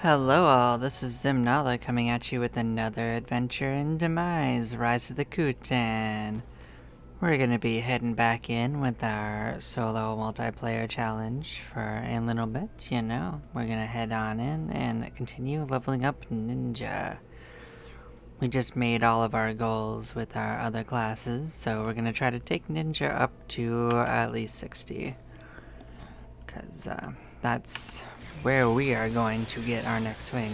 Hello all, this is Zimnala coming at you with another adventure in Demise, Rise of the Kutan. We're gonna be heading back in with our solo multiplayer challenge for a little bit, We're gonna head on in and continue leveling up Ninja. We just made all of our goals with our other classes, so we're gonna try to take Ninja up to at least 60. Because that's where we are going to get our next wing.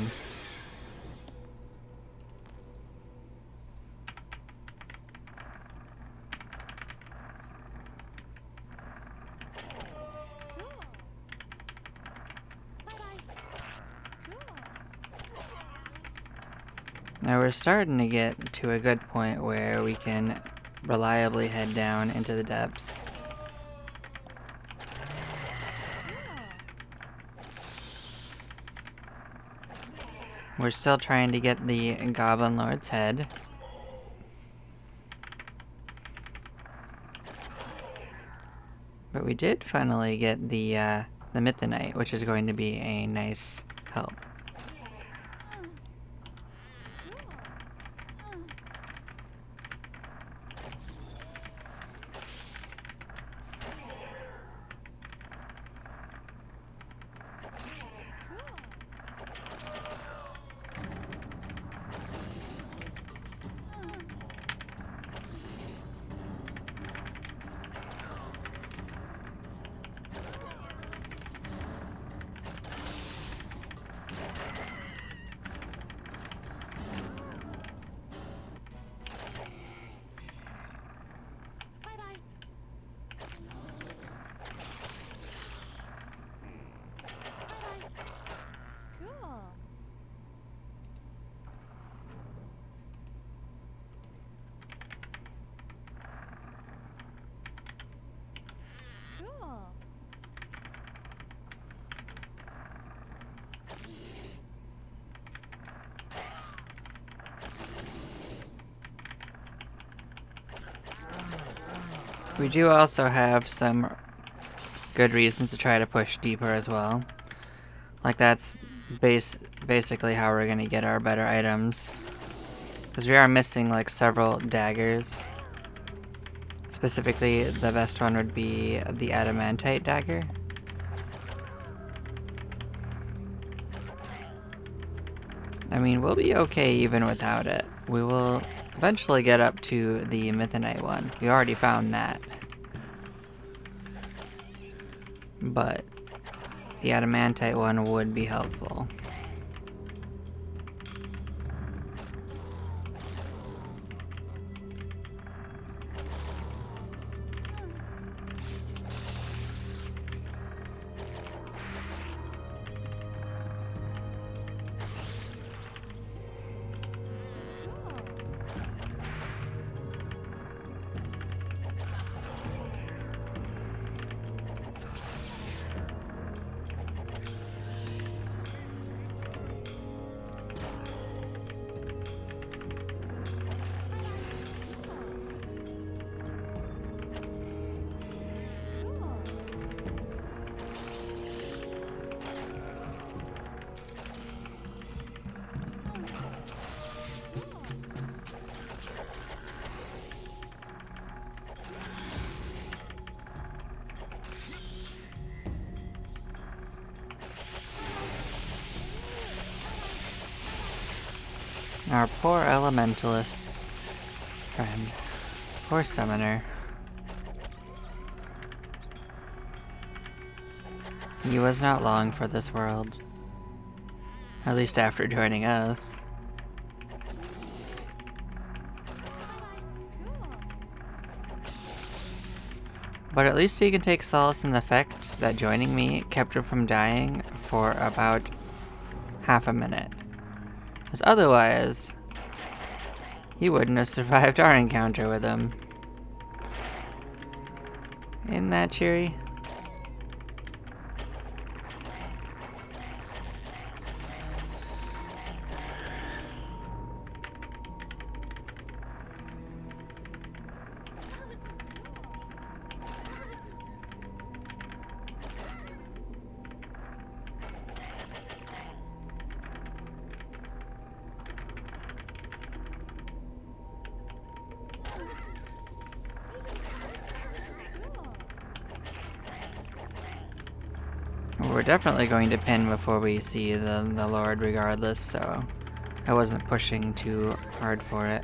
Now we're starting to get to a good point where we can reliably head down into the depths. We're still trying to get the Goblin Lord's head. But we did finally get the Mythonite, which is going to be a nice help. We do also have some good reasons to try to push deeper as well. Like that's basically how we're gonna get our better items. Because we are missing like several daggers. Specifically, the best one would be the adamantite dagger. I mean, we'll be okay even without it. We will eventually get up to the Mythonite one. We already found that. But the adamantite one would be helpful. Our poor elementalist friend. Poor summoner. He was not long for this world. At least after joining us. But at least he can take solace in the fact that joining me kept him from dying for about half a minute. Because otherwise, he wouldn't have survived our encounter with him. Isn't that cheery? we're definitely going to pin before we see the Lord regardless, so I wasn't pushing too hard for it.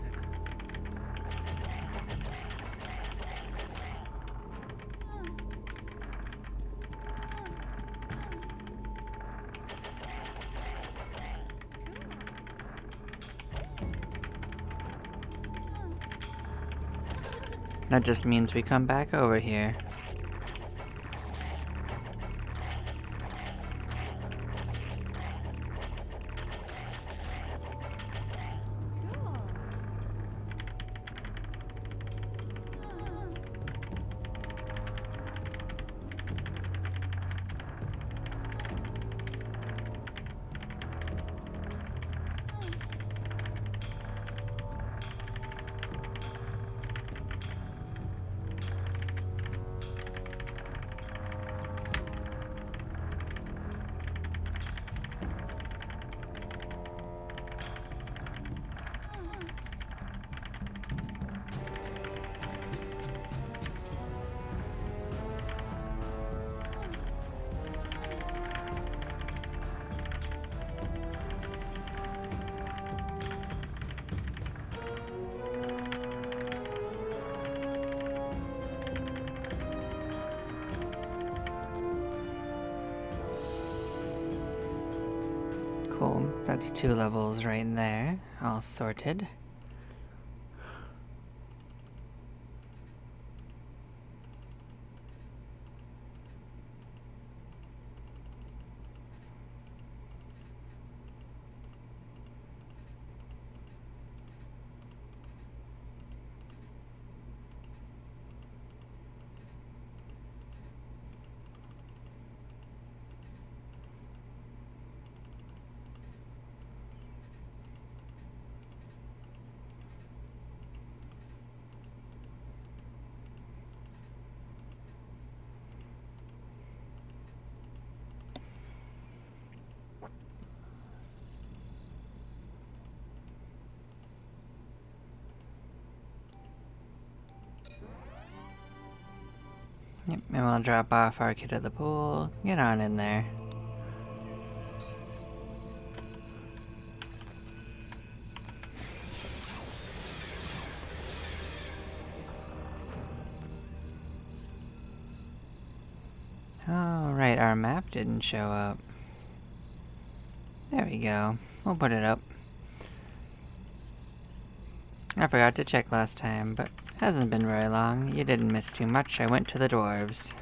That just means we come back over here. Cool, that's 2 levels right there, all sorted. Yep, and we'll drop off our kid at the pool. Get on in there. Oh, right, our map didn't show up. There we go. We'll put it up. I forgot to check last time, but hasn't been very long. You didn't miss too much. I went to the dwarves.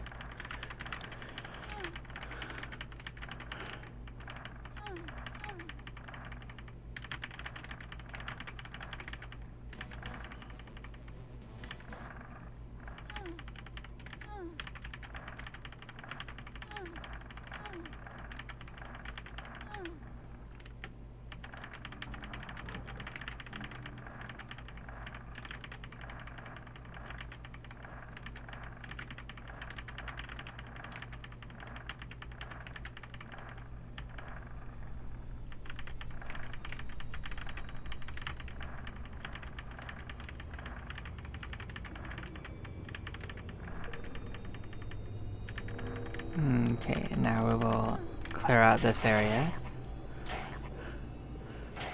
Okay, now we will clear out this area.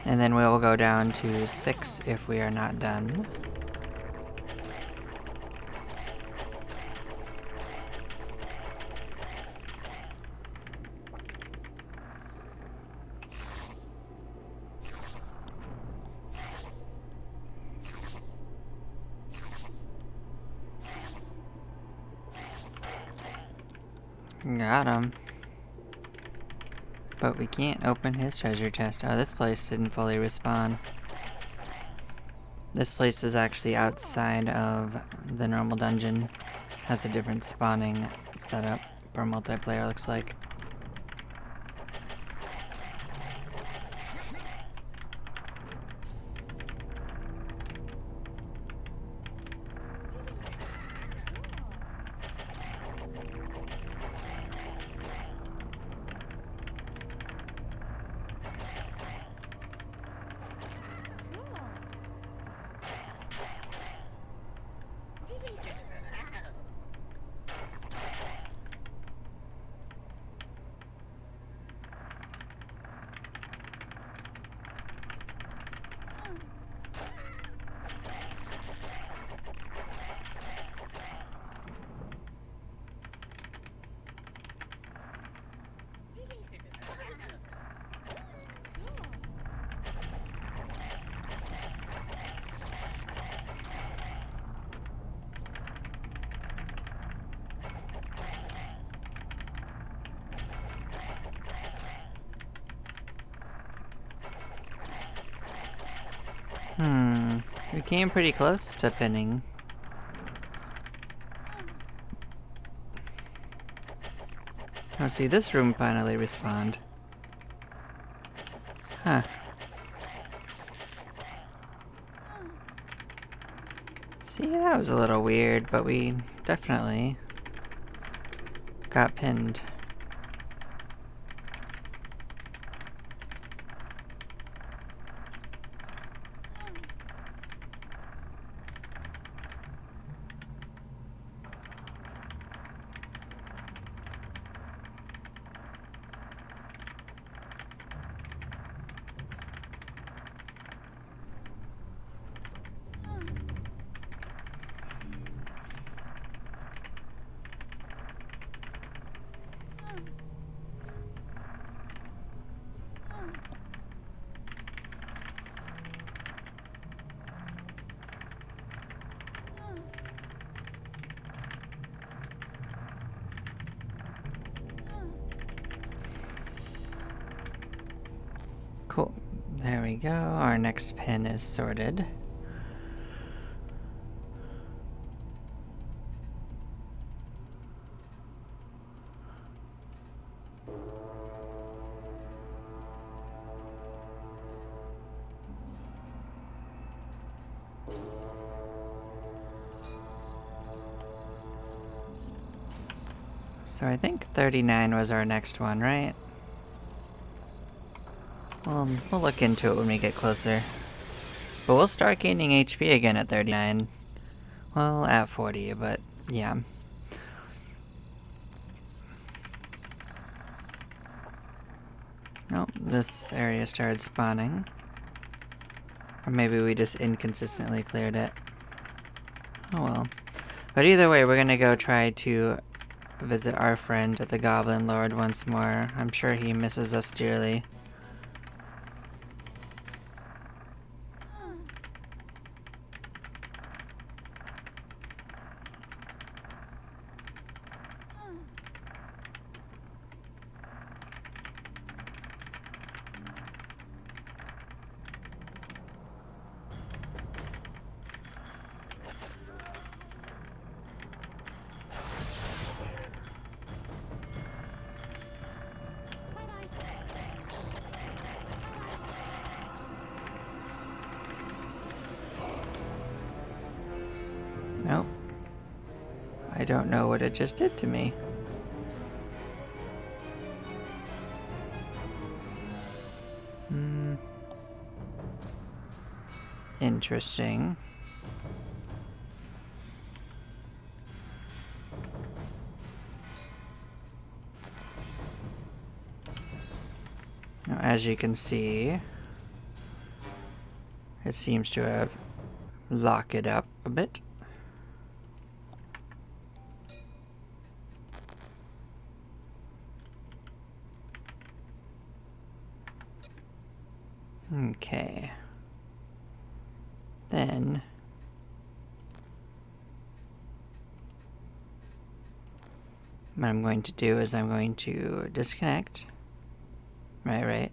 And then we will go down to 6 if we are not done. Got him. But we can't open his treasure chest. Oh, this place didn't fully respawn. This place is actually outside of the normal dungeon. Has a different spawning setup for multiplayer, looks like. We came pretty close to pinning. Oh, see, this room finally respawned. Huh. See, that was a little weird, but we definitely got pinned. Cool. There we go. Our next pin is sorted. So I think 39 was our next one, right? We'll look into it when we get closer. But we'll start gaining HP again at 39. Well, at 40, but yeah. Nope, this area started spawning. Or maybe we just inconsistently cleared it. Oh well. But either way, we're gonna go try to visit our friend, the Goblin Lord, once more. I'm sure he misses us dearly. Nope. I don't know what it just did to me. Interesting. Now, as you can see, it seems to have locked it up a bit. Okay. Then what I'm going to do is I'm going to disconnect. Right.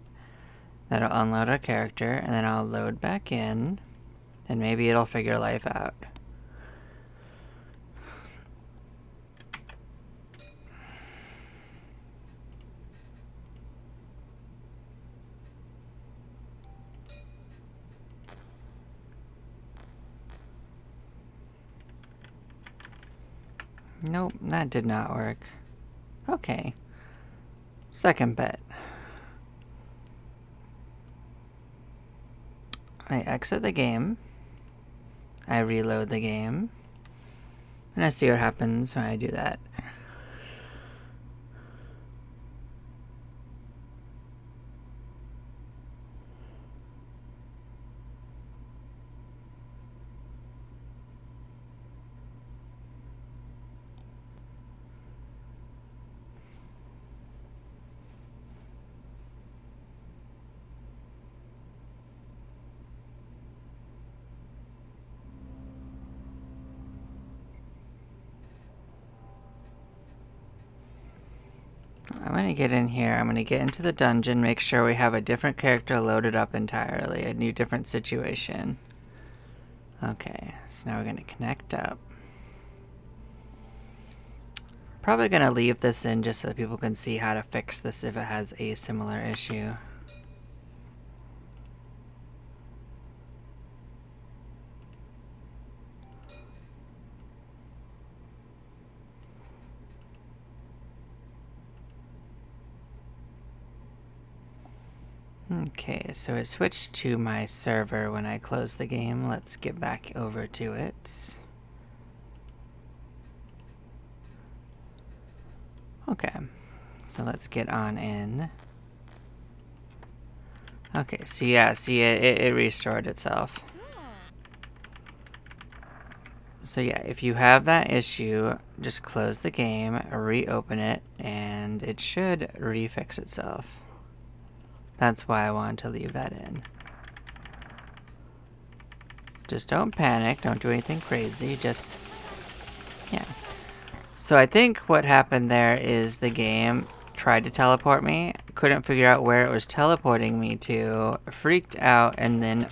That'll unload our character, and then I'll load back in, and maybe it'll figure life out. Nope, that did not work. Okay. Second bet. I exit the game. I reload the game. And I see what happens when I do that. I'm gonna get in here, I'm gonna get into the dungeon, make sure we have a different character loaded up entirely, a new different situation. Okay, so now we're going to connect up. Probably going to leave this in just so that people can see how to fix this if it has a similar issue. Okay, so it switched to my server when I closed the game. Let's get back over to it. Okay, so let's get on in. Okay, so yeah, see it restored itself. So yeah, if you have that issue, just close the game, reopen it, and it should refix itself. That's why I wanted to leave that in. Just don't panic, don't do anything crazy, just, yeah. So I think what happened there is the game tried to teleport me, couldn't figure out where it was teleporting me to, freaked out, and then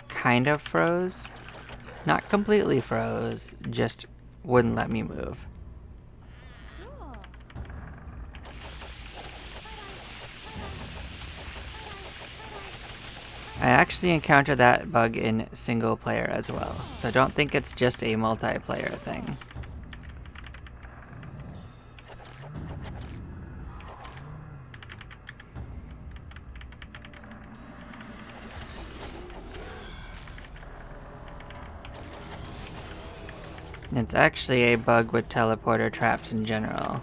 kind of froze. Not completely froze, just wouldn't let me move. I actually encountered that bug in single player as well, so don't think it's just a multiplayer thing. It's actually a bug with teleporter traps in general.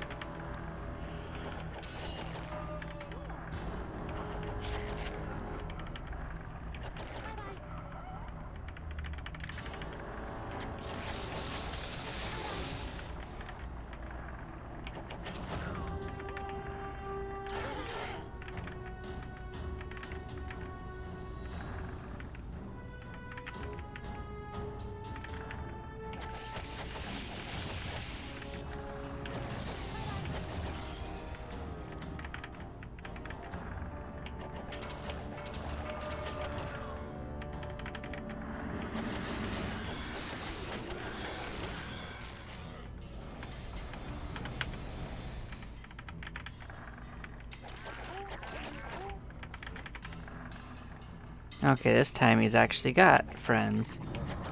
Okay, this time he's actually got friends.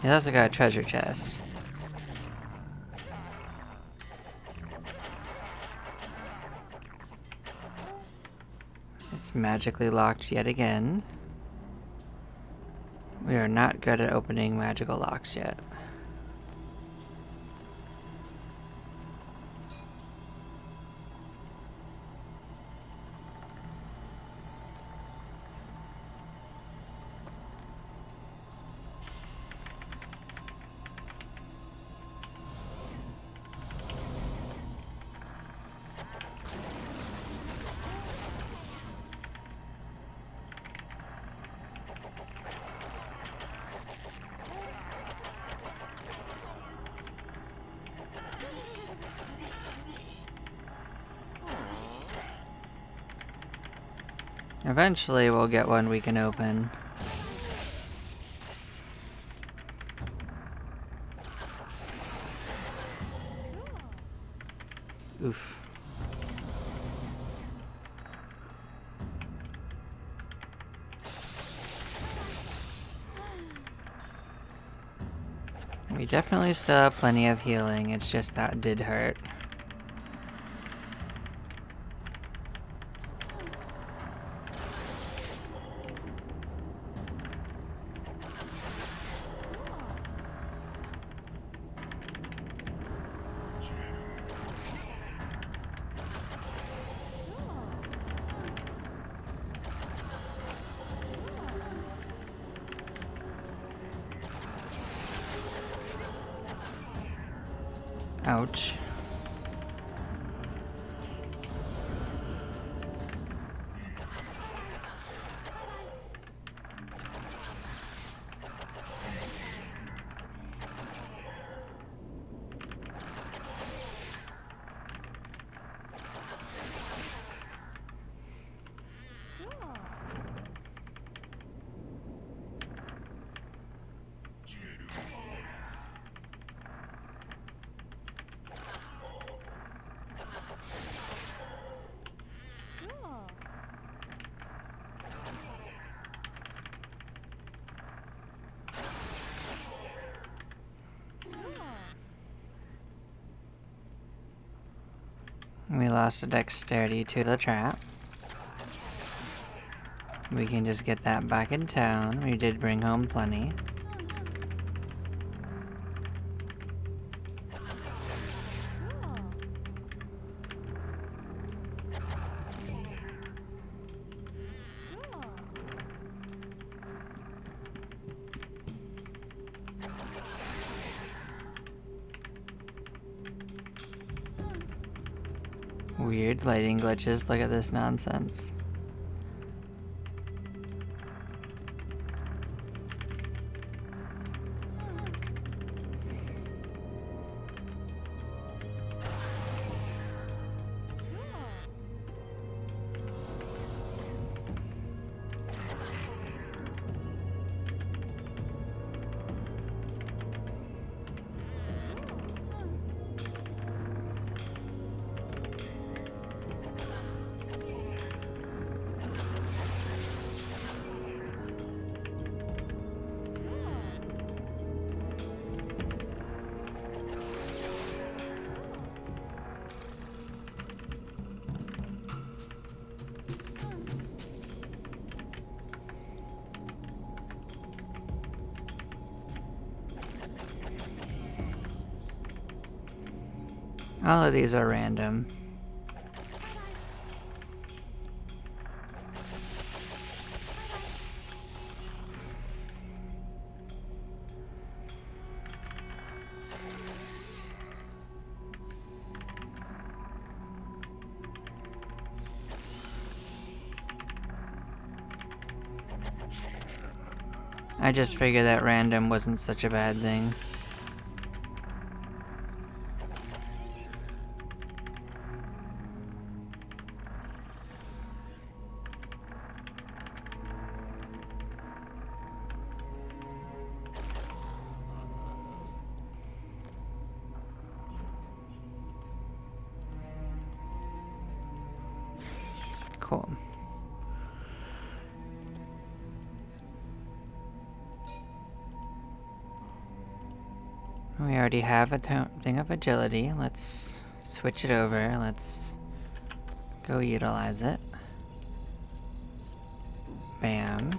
He's also got a treasure chest. It's magically locked yet again. We are not good at opening magical locks yet. Eventually we'll get one we can open. Oof. We definitely still have plenty of healing, it's just that did hurt. Ouch. We lost a dexterity to the trap. We can just get that back in town. We did bring home plenty. Weird lighting glitches. Look at this nonsense. All of these are random. I just figured that random wasn't such a bad thing. Cool. We already have a thing of agility. Let's switch it over. Let's go utilize it. Bam.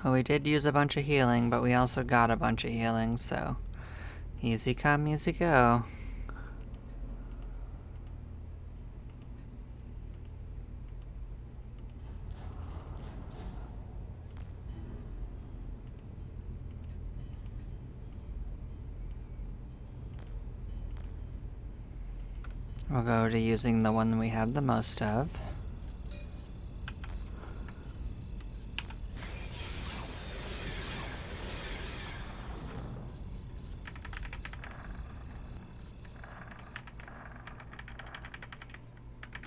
Well, we did use a bunch of healing, but we also got a bunch of healing, so easy come, easy go. We'll go to using the one we have the most of.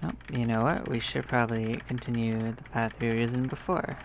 Oh, you know what? We should probably continue the path we were using before.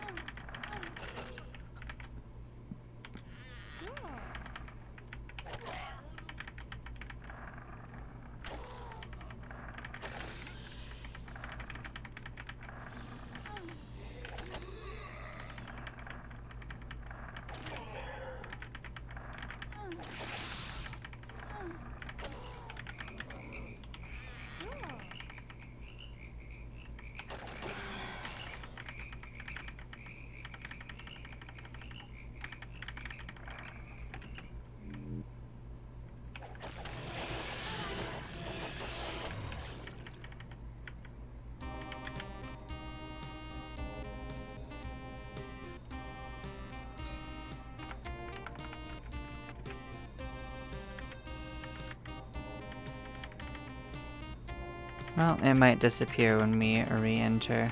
Well, it might disappear when we re-enter.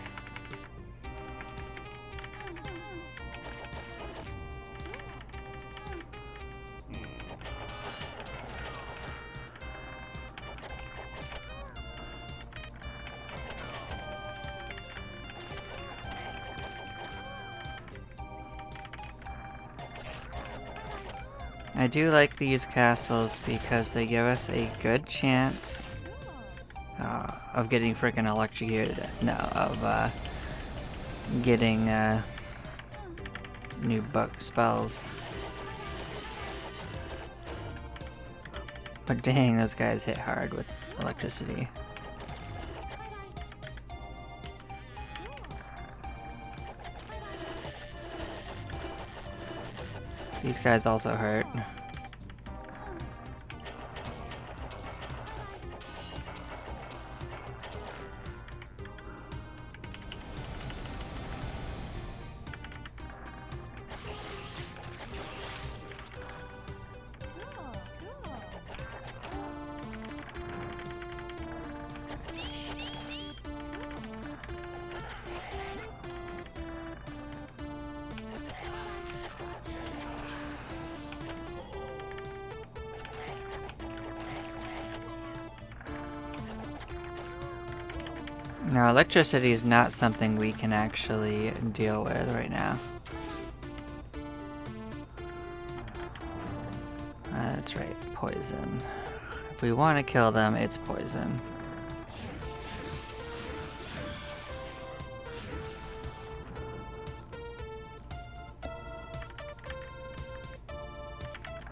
I do like these castles because they give us a good chance of getting freaking electrocuted. No, of getting new book spells. But dang, those guys hit hard with electricity. These guys also hurt. Now, electricity is not something we can actually deal with right now. That's right, poison. If we want to kill them, it's poison.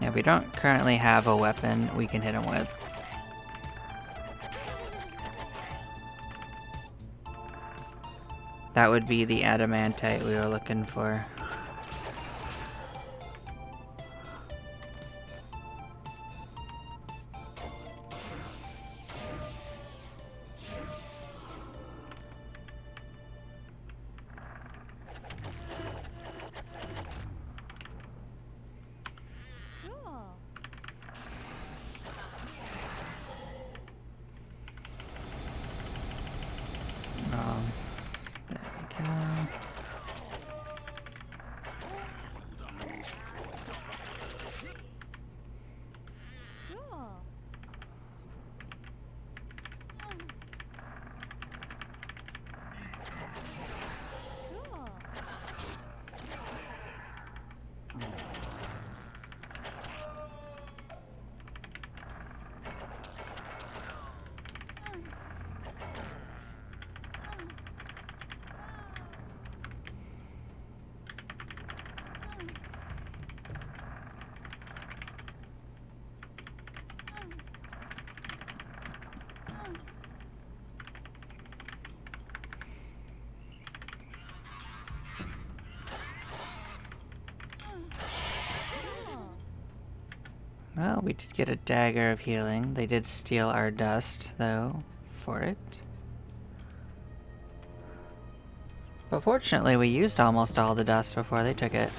Yeah, we don't currently have a weapon we can hit them with. That would be the adamantite we were looking for. There we go. Well, we did get a dagger of healing. They did steal our dust, though, for it. But fortunately, we used almost all the dust before they took it.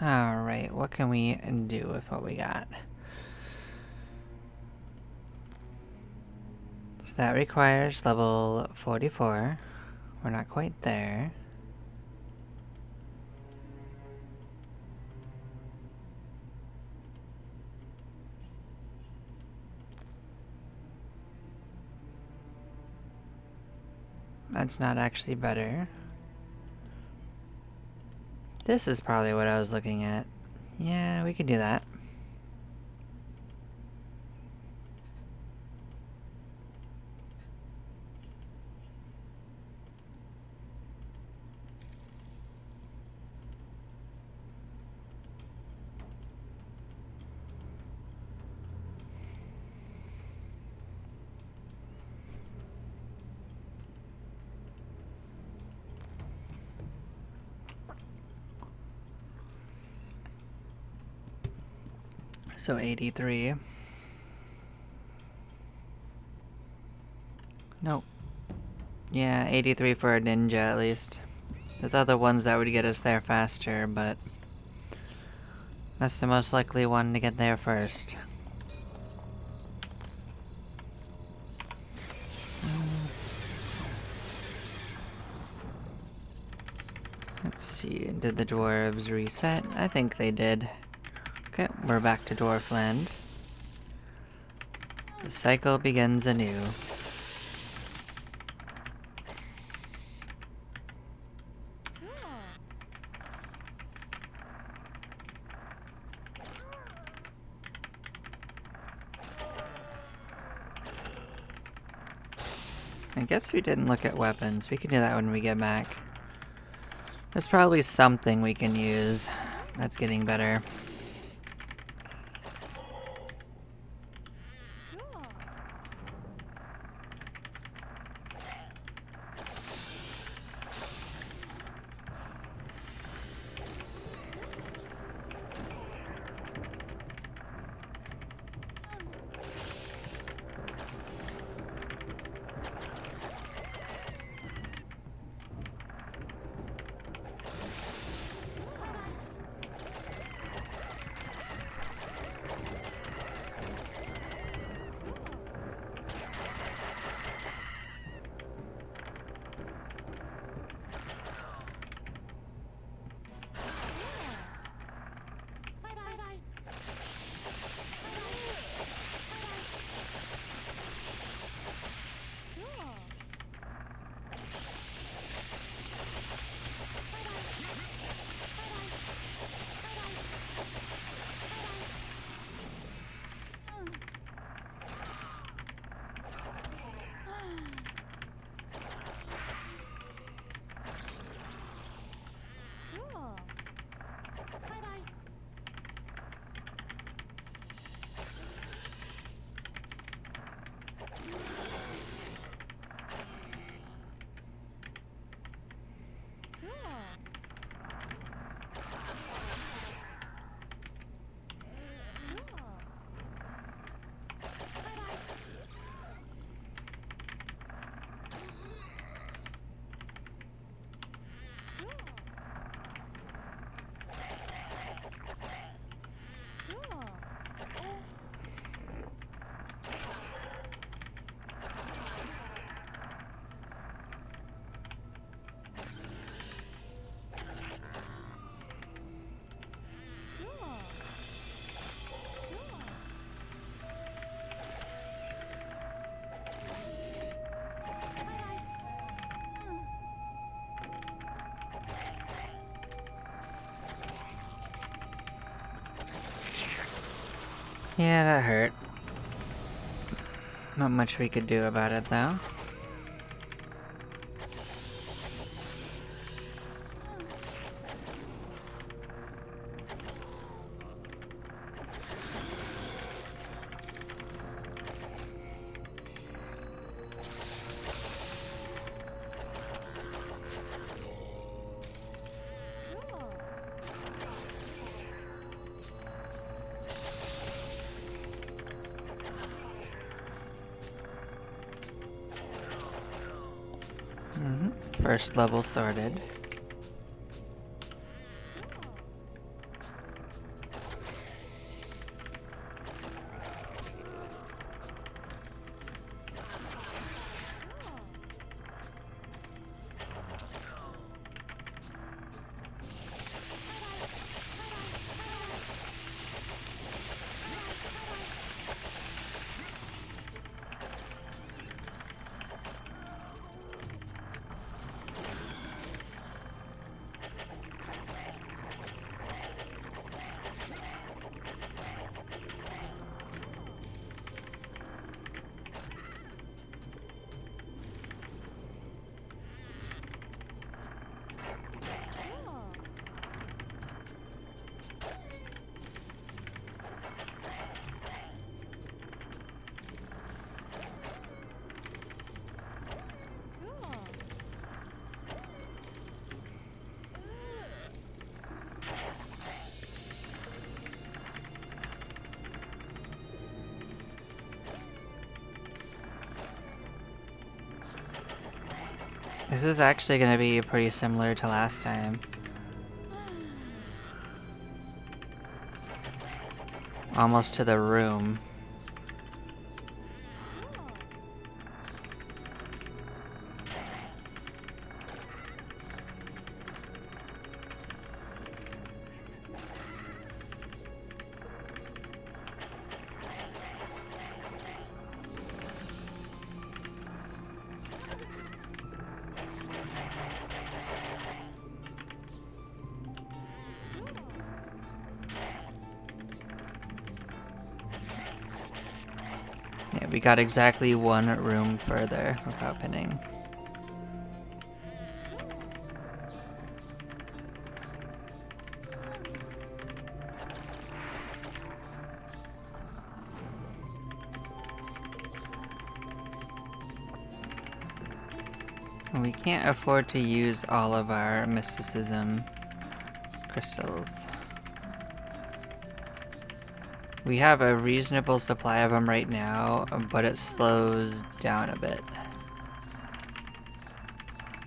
Alright, what can we do with what we got? So that requires level 44. We're not quite there. that's not actually better. This is probably what I was looking at. Yeah, we could do that. So 83. Nope. Yeah, 83 for a ninja at least. There's other ones that would get us there faster, but that's the most likely one to get there first. Let's see, did the dwarves reset? I think they did. Okay, we're back to Dwarfland. The cycle begins anew. I guess we didn't look at weapons. We can do that when we get back. There's probably something we can use that's getting better. Yeah, that hurt. Not much we could do about it, though. First level sorted. This is actually gonna be pretty similar to last time. Almost to the room. Yeah, we got exactly one room further without pinning. We can't afford to use all of our mysticism crystals. We have a reasonable supply of them right now, but it slows down a bit.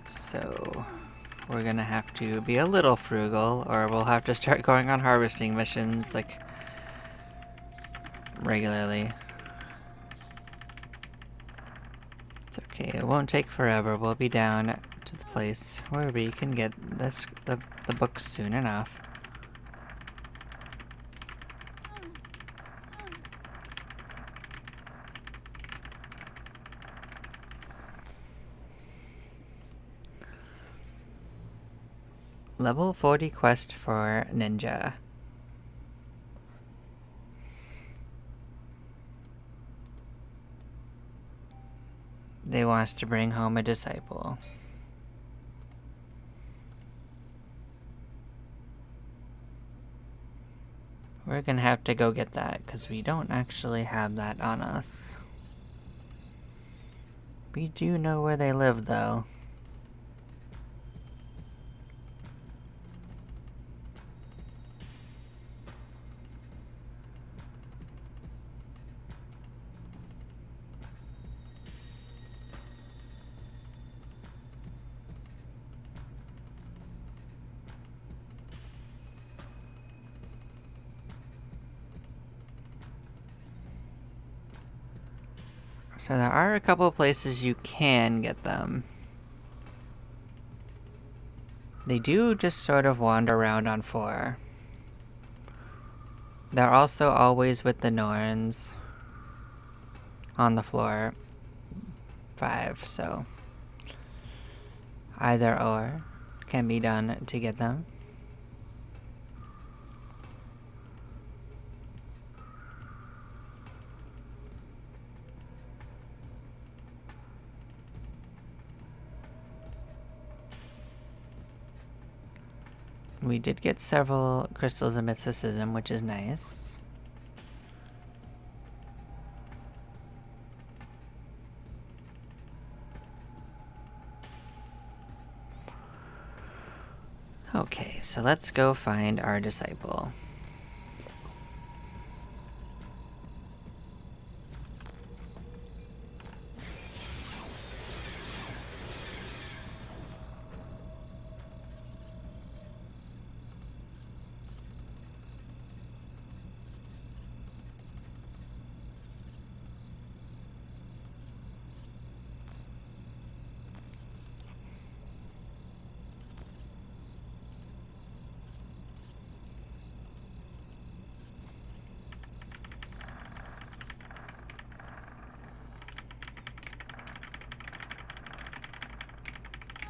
So we're gonna have to be a little frugal, or we'll have to start going on harvesting missions, like, regularly. It's okay, it won't take forever. We'll be down to the place where we can get the books soon enough. Level 40 quest for Ninja. They want us to bring home a disciple. We're gonna have to go get that, because we don't actually have that on us. We do know where they live, though. So there are a couple places you can get them. They do just sort of wander around on 4. They're also always with the Norns on the floor 5, so either or can be done to get them. We did get several crystals of mysticism, which is nice. Okay, so let's go find our disciple.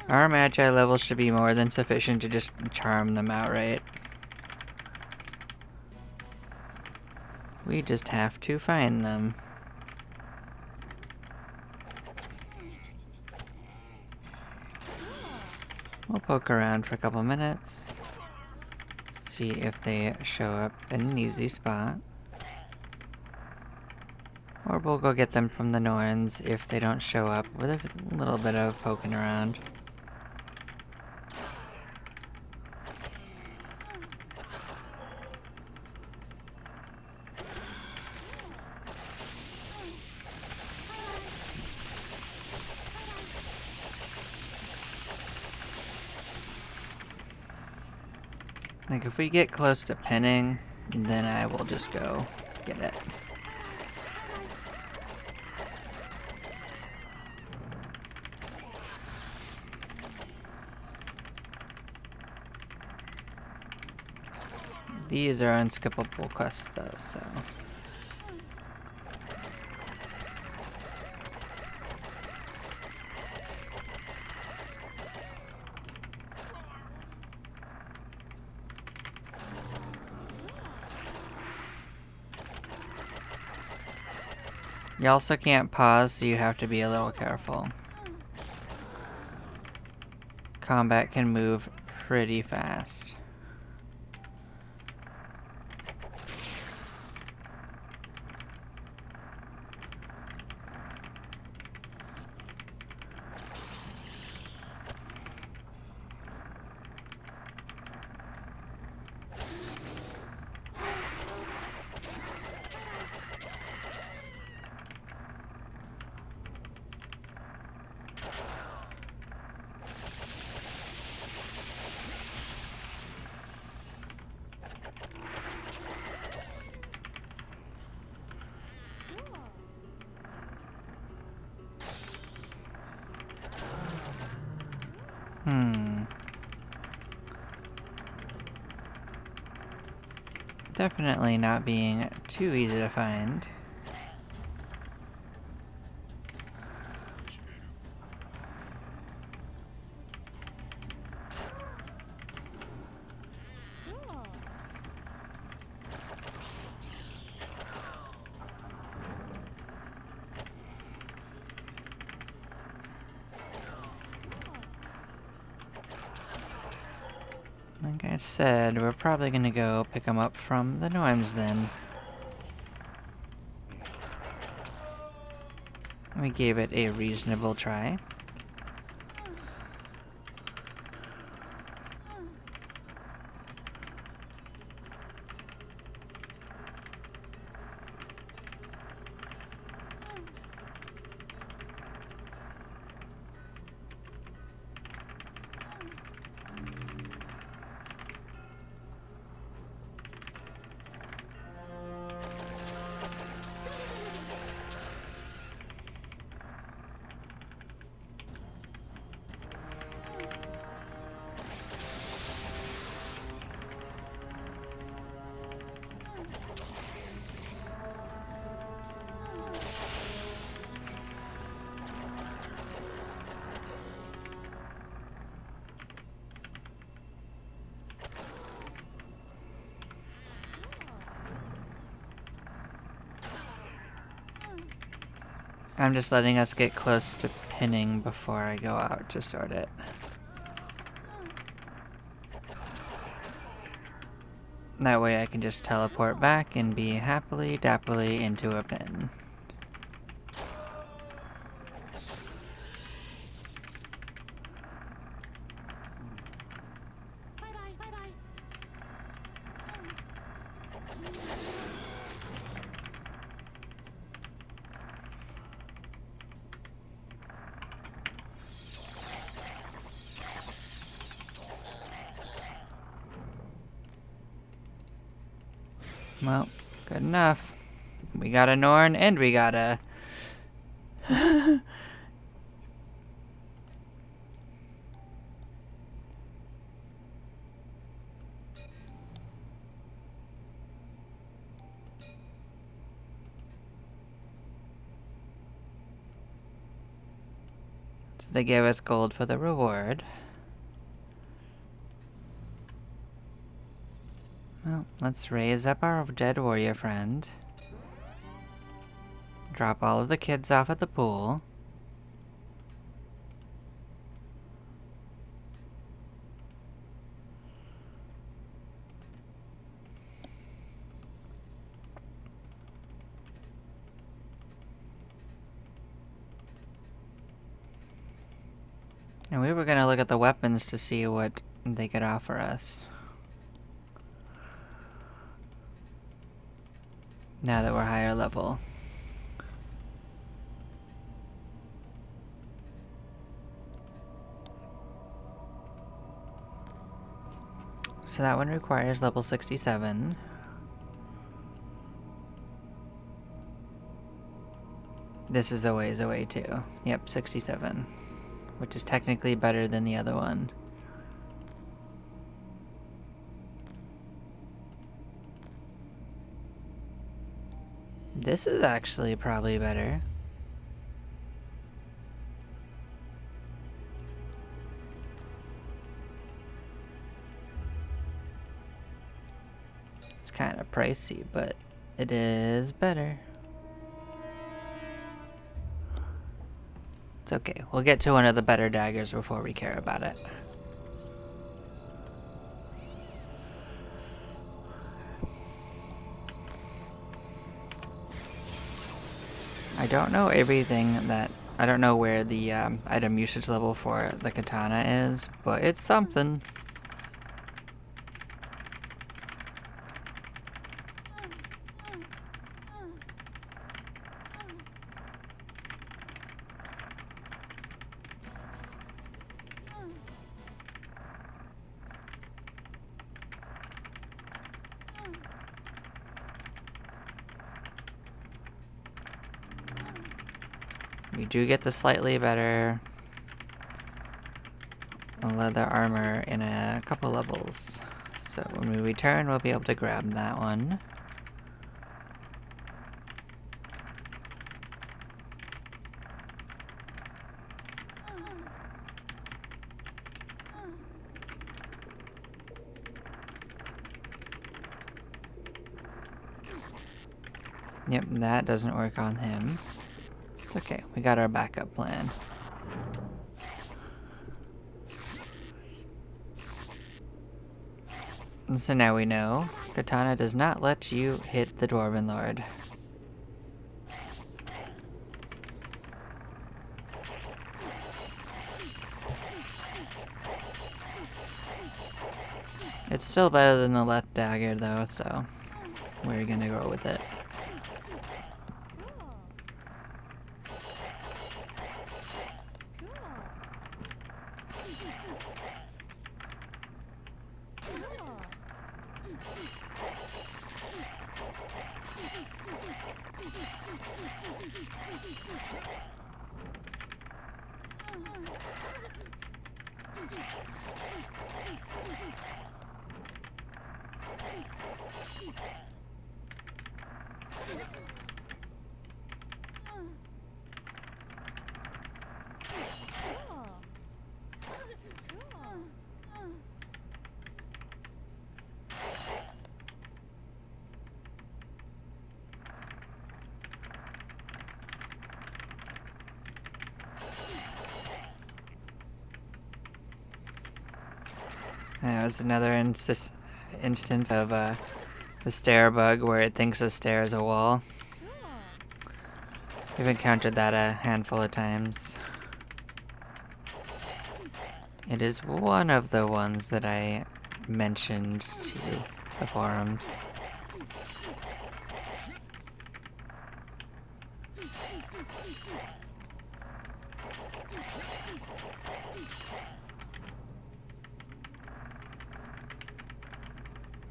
Our magi level should be more than sufficient to just charm them outright. We just have to find them. We'll poke around for a couple minutes. See if they show up in an easy spot. Or we'll go get them from the Norns if they don't show up with a little bit of poking around. Like, if we get close to pinning, then I will just go get it. These are unskippable quests, though, so... You also can't pause, so you have to be a little careful. Combat can move pretty fast. Definitely not being too easy to find. Like I said, we're probably gonna go pick them up from the norms then. We gave it a reasonable try. I'm just letting us get close to pinning before I go out to sort it. That way I can just teleport back and be happily dappily into a pin. Well, good enough. We got a Norn and we got a... So they gave us gold for the reward. Well, let's raise up our dead warrior friend. Drop all of the kids off at the pool. And we were gonna look at the weapons to see what they could offer us. Now that we're higher level. So that one requires level 67. This is a ways away too. Yep, 67. Which is technically better than the other one. This is actually probably better. It's kind of pricey, but it is better. It's okay. We'll get to one of the better daggers before we care about it. I don't know everything that... I don't know where the item usage level for the katana is, but it's something. We do get the slightly better leather armor in a couple levels. So when we return, we'll be able to grab that one. Yep, that doesn't work on him. It's okay, we got our backup plan. So now we know, katana does not let you hit the Dwarven Lord. It's still better than the left dagger though, so we're gonna go with it. That was another instance of the stair bug where it thinks a stair is a wall. We've encountered that a handful of times. It is one of the ones that I mentioned to the forums.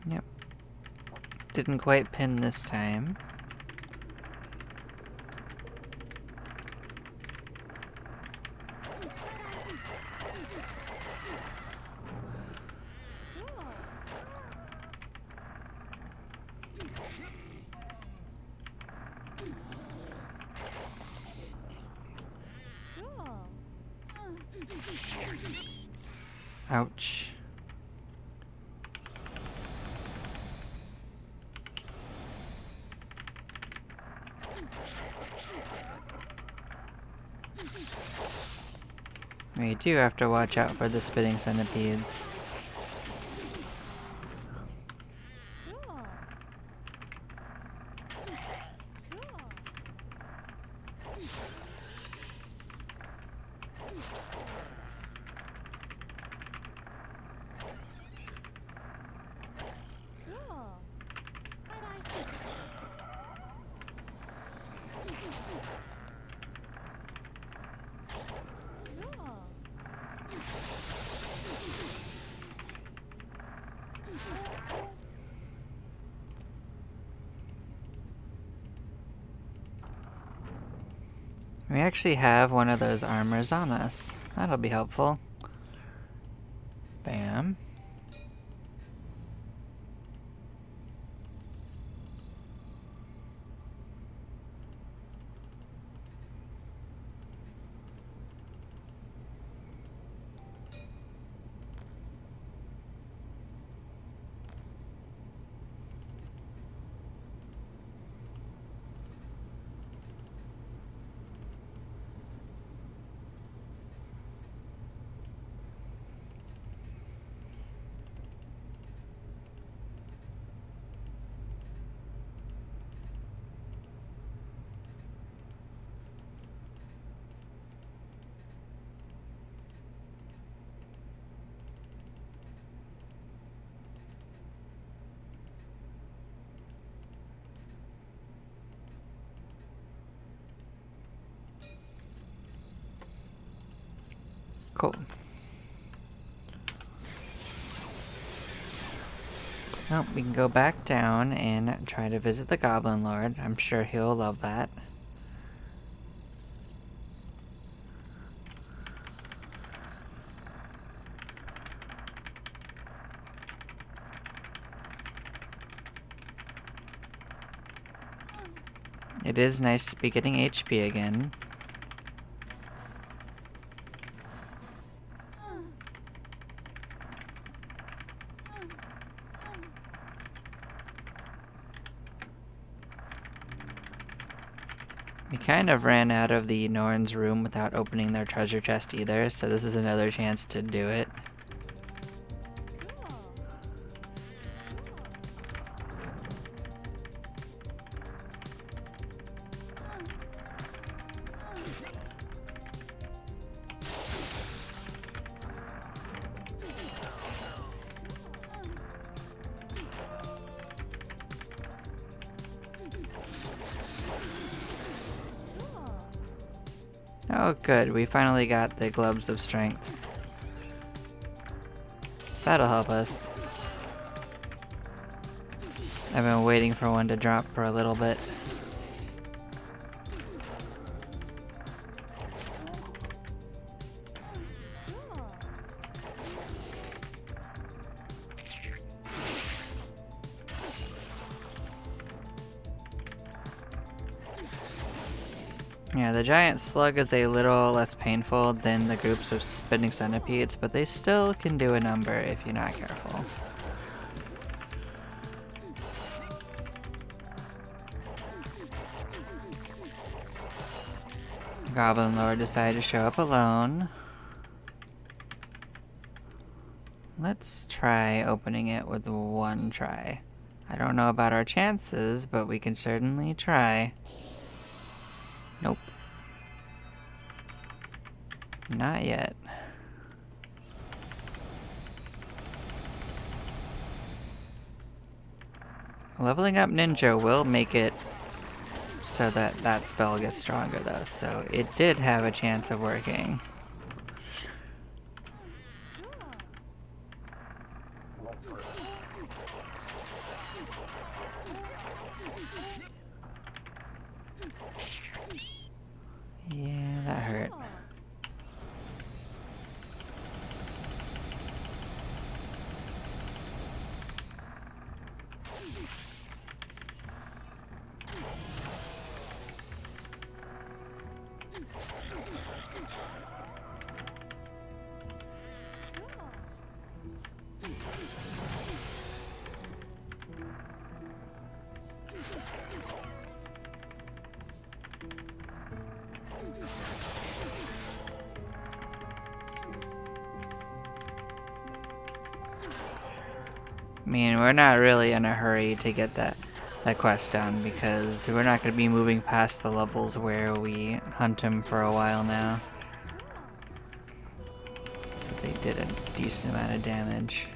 Yep. Didn't quite pin this time. Ouch. We do have to watch out for the spitting centipedes. We actually have one of those armors on us. That'll be helpful. Bam. Cool. Well, we can go back down and try to visit the Goblin Lord. I'm sure he'll love that. It is nice to be getting HP again. We kind of ran out of the Norn's room without opening their treasure chest either, so this is another chance to do it. Oh good, we finally got the Globes of Strength. That'll help us. I've been waiting for one to drop for a little bit. Yeah, the giant slug is a little less painful than the groups of spinning centipedes, but they still can do a number if you're not careful. Goblin Lord decided to show up alone. Let's try opening it with one try. I don't know about our chances, but we can certainly try. Nope. Not yet. Leveling up Ninja will make it so that that spell gets stronger though, so it did have a chance of working. Yeah, that hurt. I mean, we're not really in a hurry to get that quest done because we're not going to be moving past the levels where we hunt him for a while now. So they did a decent amount of damage.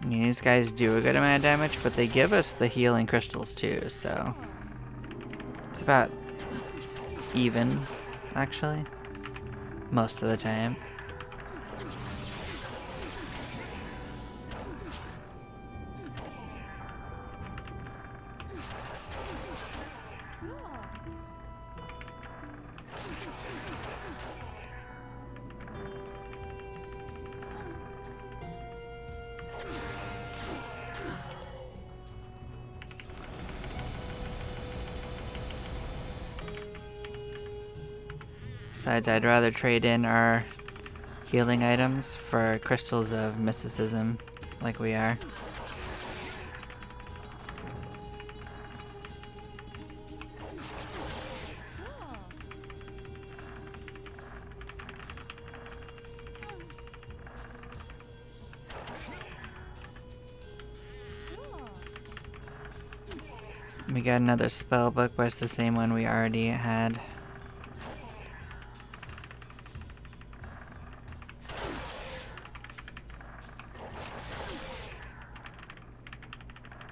I mean, these guys do a good amount of damage, but they give us the healing crystals too, so it's about even, actually, most of the time. Besides, I'd rather trade in our healing items for crystals of mysticism, like we are. We got another spell book, but it's the same one we already had.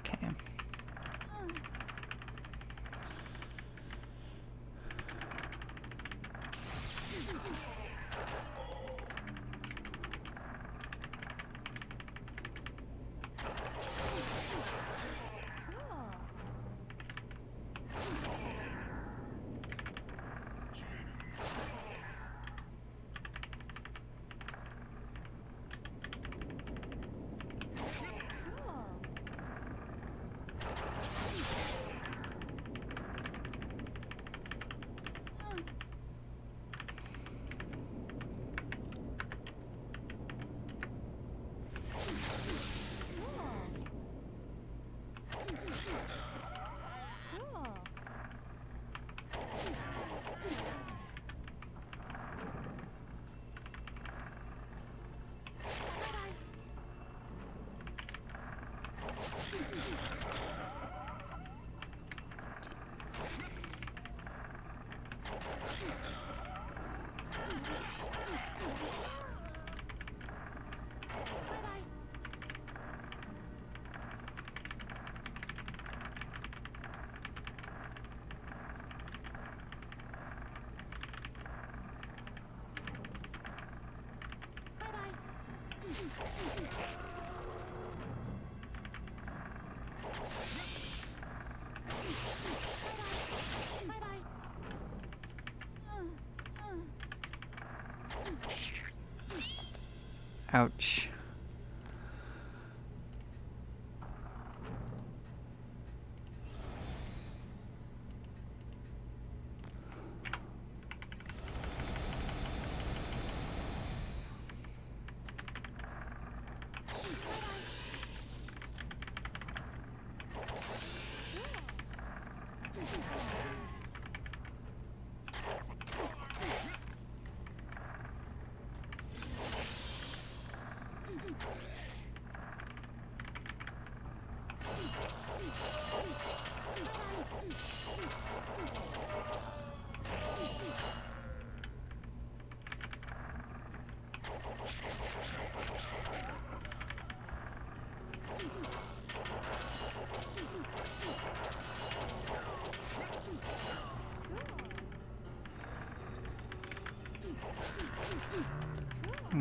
Okay. Ouch.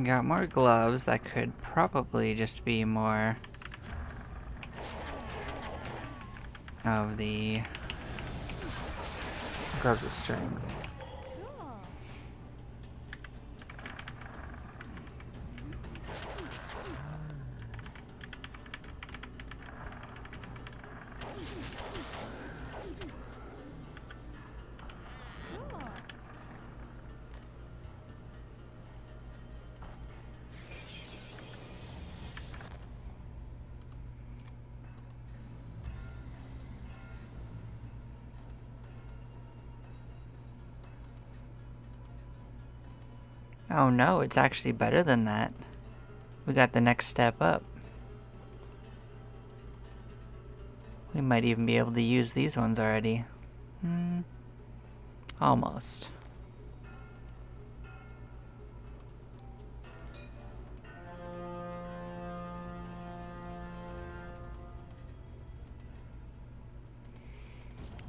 Got more gloves. That could probably just be more of the gloves of strength. Oh no, it's actually better than that. We got the next step up. We might even be able to use these ones already. Almost.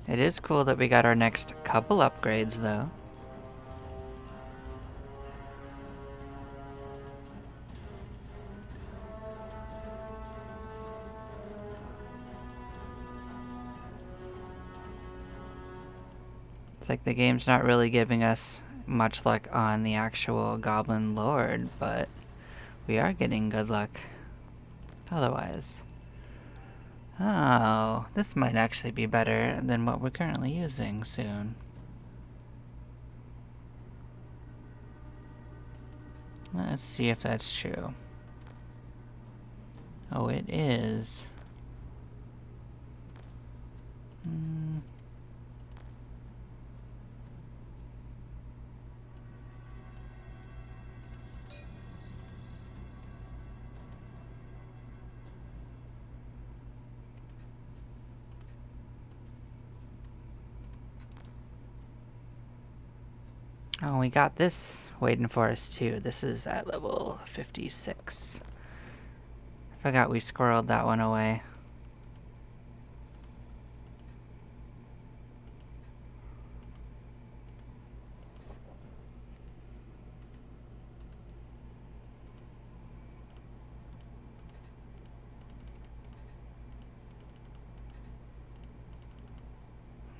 It is cool that we got our next couple upgrades though. It's like the game's not really giving us much luck on the actual Goblin Lord, but we are getting good luck otherwise. Oh, this might actually be better than what we're currently using soon. Let's see if that's true. Oh, it is. Oh, we got this waiting for us too. This is at level 56. Forgot we squirreled that one away.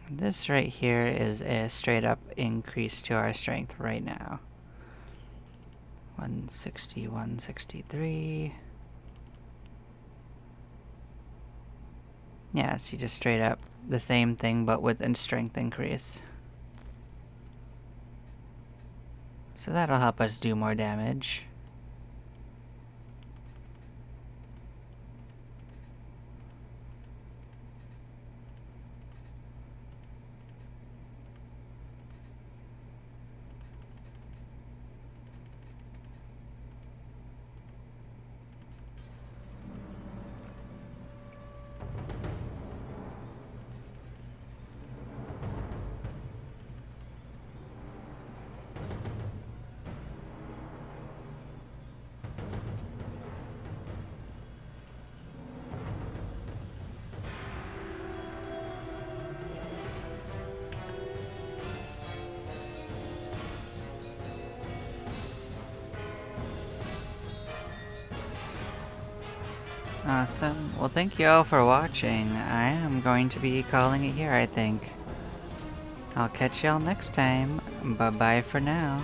This right here is a straight up increase to our strength right now. 160, 163. Yeah, see, just straight up the same thing but with a strength increase. So that'll help us do more damage. Awesome. Well, thank you all for watching. I am going to be calling it here, I think. I'll catch y'all next time. Bye-bye for now.